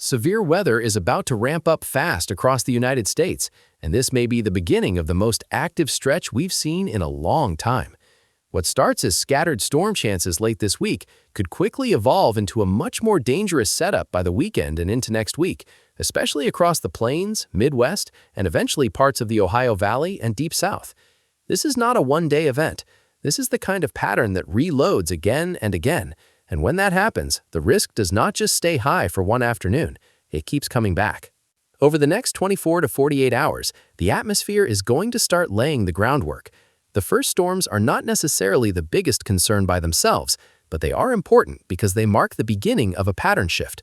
Severe weather is about to ramp up fast across the United States, and this may be the beginning of the most active stretch we've seen in a long time. What starts as scattered storm chances late this week could quickly evolve into a much more dangerous setup by the weekend and into next week, especially across the plains, Midwest, and eventually parts of the Ohio Valley and Deep South. This is not a one-day event. This is the kind of pattern that reloads again and again. And when that happens, the risk does not just stay high for one afternoon, it keeps coming back. Over the next 24 to 48 hours, the atmosphere is going to start laying the groundwork. The first storms are not necessarily the biggest concern by themselves, but they are important because they mark the beginning of a pattern shift.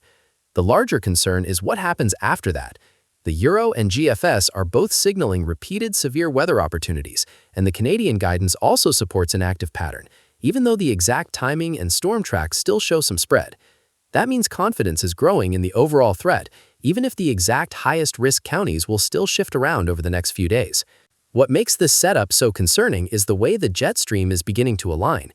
The larger concern is what happens after that. The Euro and GFS are both signaling repeated severe weather opportunities, and the Canadian guidance also supports an active pattern, even though the exact timing and storm tracks still show some spread. That means confidence is growing in the overall threat, even if the exact highest risk counties will still shift around over the next few days. What makes this setup so concerning is the way the jet stream is beginning to align.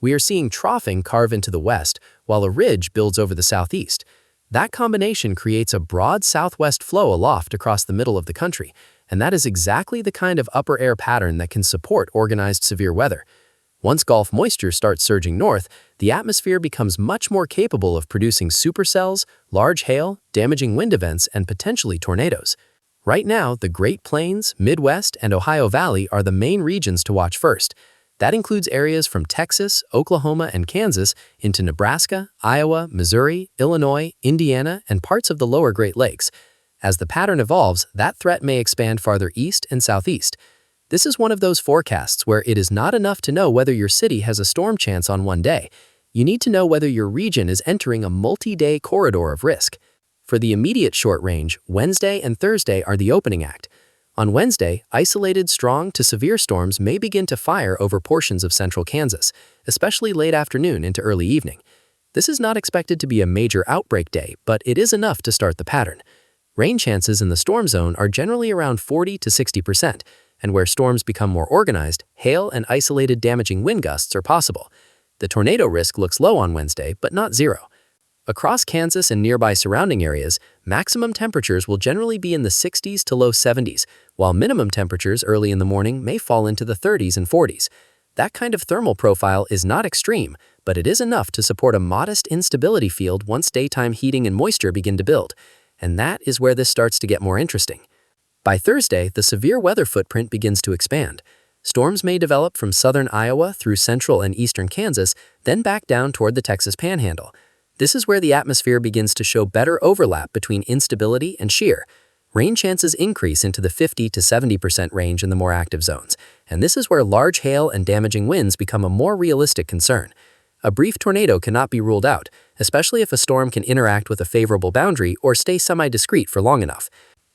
We are seeing troughing carve into the west, while a ridge builds over the southeast. That combination creates a broad southwest flow aloft across the middle of the country, and that is exactly the kind of upper air pattern that can support organized severe weather. Once Gulf moisture starts surging north, the atmosphere becomes much more capable of producing supercells, large hail, damaging wind events, and potentially tornadoes. Right now, the Great Plains, Midwest, and Ohio Valley are the main regions to watch first. That includes areas from Texas, Oklahoma, and Kansas into Nebraska, Iowa, Missouri, Illinois, Indiana, and parts of the lower Great Lakes. As the pattern evolves, that threat may expand farther east and southeast. This is one of those forecasts where it is not enough to know whether your city has a storm chance on one day. You need to know whether your region is entering a multi-day corridor of risk. For the immediate short range, Wednesday and Thursday are the opening act. On Wednesday, isolated strong to severe storms may begin to fire over portions of central Kansas, especially late afternoon into early evening. This is not expected to be a major outbreak day, but it is enough to start the pattern. Rain chances in the storm zone are generally around 40 to 60%, and where storms become more organized, hail and isolated damaging wind gusts are possible. The tornado risk looks low on Wednesday, but not zero. Across Kansas and nearby surrounding areas, maximum temperatures will generally be in the 60s to low 70s, while minimum temperatures early in the morning may fall into the 30s and 40s. That kind of thermal profile is not extreme, but it is enough to support a modest instability field once daytime heating and moisture begin to build. And that is where this starts to get more interesting. By Thursday, the severe weather footprint begins to expand. Storms may develop from southern Iowa through central and eastern Kansas, then back down toward the Texas Panhandle. This is where the atmosphere begins to show better overlap between instability and shear. Rain chances increase into the 50 to 70% range in the more active zones, and this is where large hail and damaging winds become a more realistic concern. A brief tornado cannot be ruled out, especially if a storm can interact with a favorable boundary or stay semi-discrete for long enough.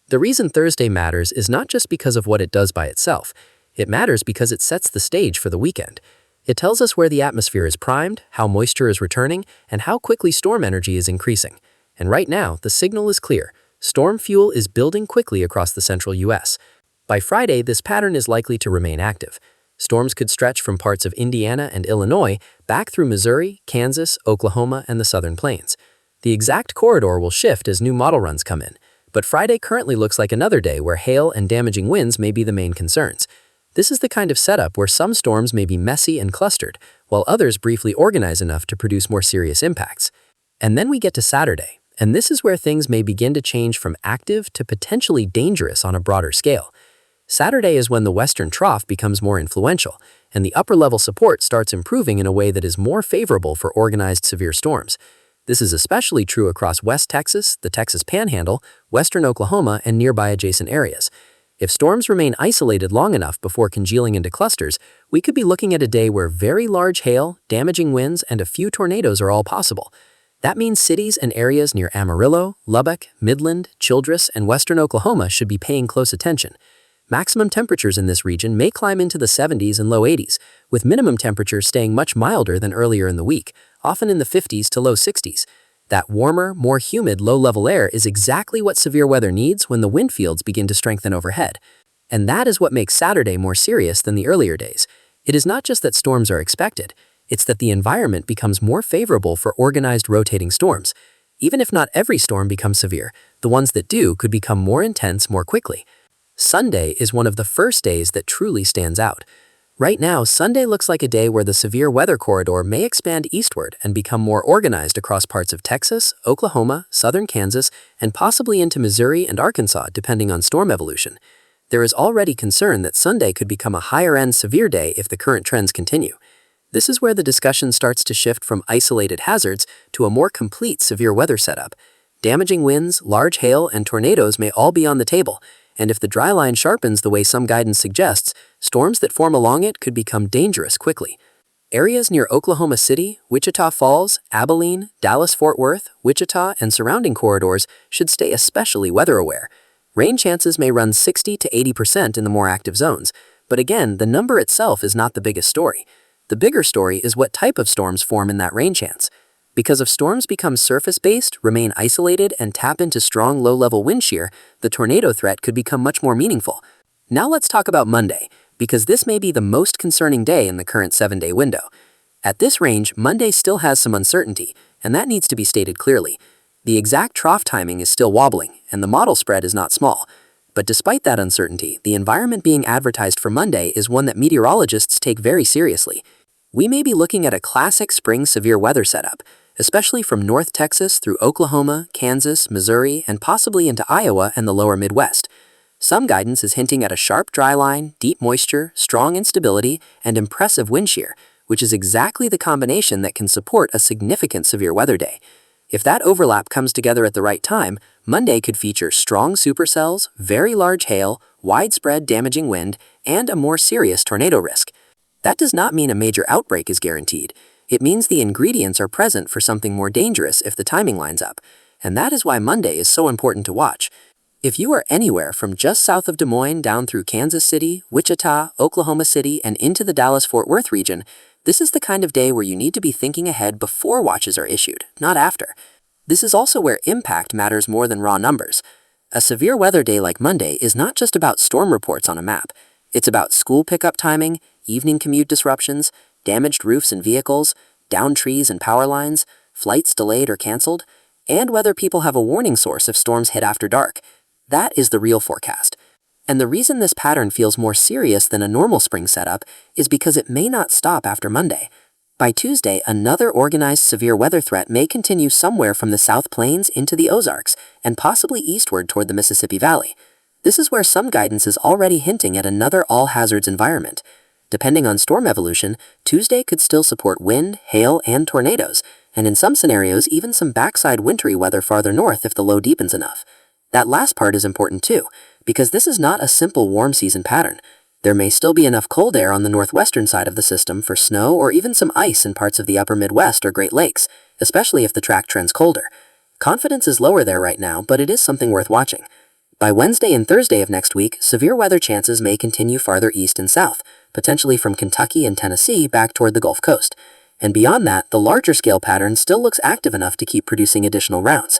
The reason Thursday matters is not just because of what it does by itself. It matters because it sets the stage for the weekend. It tells us where the atmosphere is primed, how moisture is returning, and how quickly storm energy is increasing. And right now, the signal is clear. Storm fuel is building quickly across the central U.S. By Friday, this pattern is likely to remain active. Storms could stretch from parts of Indiana and Illinois back through Missouri, Kansas, Oklahoma, and the southern plains. The exact corridor will shift as new model runs come in. But Friday currently looks like another day where hail and damaging winds may be the main concerns. This is the kind of setup where some storms may be messy and clustered, while others briefly organize enough to produce more serious impacts. And then we get to Saturday, and this is where things may begin to change from active to potentially dangerous on a broader scale. Saturday is when the western trough becomes more influential, and the upper-level support starts improving in a way that is more favorable for organized severe storms. This is especially true across West Texas, the Texas Panhandle, western Oklahoma, and nearby adjacent areas. If storms remain isolated long enough before congealing into clusters, we could be looking at a day where very large hail, damaging winds, and a few tornadoes are all possible. That means cities and areas near Amarillo, Lubbock, Midland, Childress, and western Oklahoma should be paying close attention. Maximum temperatures in this region may climb into the 70s and low 80s, with minimum temperatures staying much milder than earlier in the week, often in the 50s to low 60s. That warmer, more humid, low-level air is exactly what severe weather needs when the wind fields begin to strengthen overhead. And that is what makes Saturday more serious than the earlier days. It is not just that storms are expected, it's that the environment becomes more favorable for organized rotating storms. Even if not every storm becomes severe, the ones that do could become more intense more quickly. Sunday is one of the first days that truly stands out. Right now, Sunday looks like a day where the severe weather corridor may expand eastward and become more organized across parts of Texas, Oklahoma, southern Kansas, and possibly into Missouri and Arkansas, depending on storm evolution. There is already concern that Sunday could become a higher-end severe day if the current trends continue. This is where the discussion starts to shift from isolated hazards to a more complete severe weather setup. Damaging winds, large hail, and tornadoes may all be on the table, and if the dry line sharpens the way some guidance suggests, storms that form along it could become dangerous quickly. Areas near Oklahoma City, Wichita Falls, Abilene, Dallas-Fort Worth, Wichita, and surrounding corridors should stay especially weather-aware. Rain chances may run 60 to 80% in the more active zones, but again, the number itself is not the biggest story. The bigger story is what type of storms form in that rain chance. Because if storms become surface-based, remain isolated, and tap into strong low-level wind shear, the tornado threat could become much more meaningful. Now let's talk about Monday, because this may be the most concerning day in the current 7-day window. At this range, Monday still has some uncertainty, and that needs to be stated clearly. The exact trough timing is still wobbling, and the model spread is not small. But despite that uncertainty, the environment being advertised for Monday is one that meteorologists take very seriously. We may be looking at a classic spring severe weather setup, especially from North Texas through Oklahoma, Kansas, Missouri, and possibly into Iowa and the lower Midwest. Some guidance is hinting at a sharp dry line, deep moisture, strong instability, and impressive wind shear, which is exactly the combination that can support a significant severe weather day. If that overlap comes together at the right time, Monday could feature strong supercells, very large hail, widespread damaging wind, and a more serious tornado risk. That does not mean a major outbreak is guaranteed. It means the ingredients are present for something more dangerous if the timing lines up. And that is why Monday is so important to watch. If you are anywhere from just south of Des Moines down through Kansas City, Wichita, Oklahoma City, and into the Dallas-Fort Worth region, this is the kind of day where you need to be thinking ahead before watches are issued, not after. This is also where impact matters more than raw numbers. A severe weather day like Monday is not just about storm reports on a map. It's about school pickup timing, evening commute disruptions, damaged roofs and vehicles, downed trees and power lines, flights delayed or canceled, and whether people have a warning source if storms hit after dark. That is the real forecast. And the reason this pattern feels more serious than a normal spring setup is because it may not stop after Monday. By Tuesday, another organized severe weather threat may continue somewhere from the South Plains into the Ozarks and possibly eastward toward the Mississippi Valley. This is where some guidance is already hinting at another all-hazards environment. Depending on storm evolution, Tuesday could still support wind, hail, and tornadoes, and in some scenarios even some backside wintry weather farther north if the low deepens enough. That last part is important too, because this is not a simple warm season pattern. There may still be enough cold air on the northwestern side of the system for snow or even some ice in parts of the upper Midwest or Great Lakes, especially if the track trends colder. Confidence is lower there right now, but it is something worth watching. By Wednesday and Thursday of next week, severe weather chances may continue farther east and south, potentially from Kentucky and Tennessee back toward the Gulf Coast. And beyond that, the larger scale pattern still looks active enough to keep producing additional rounds.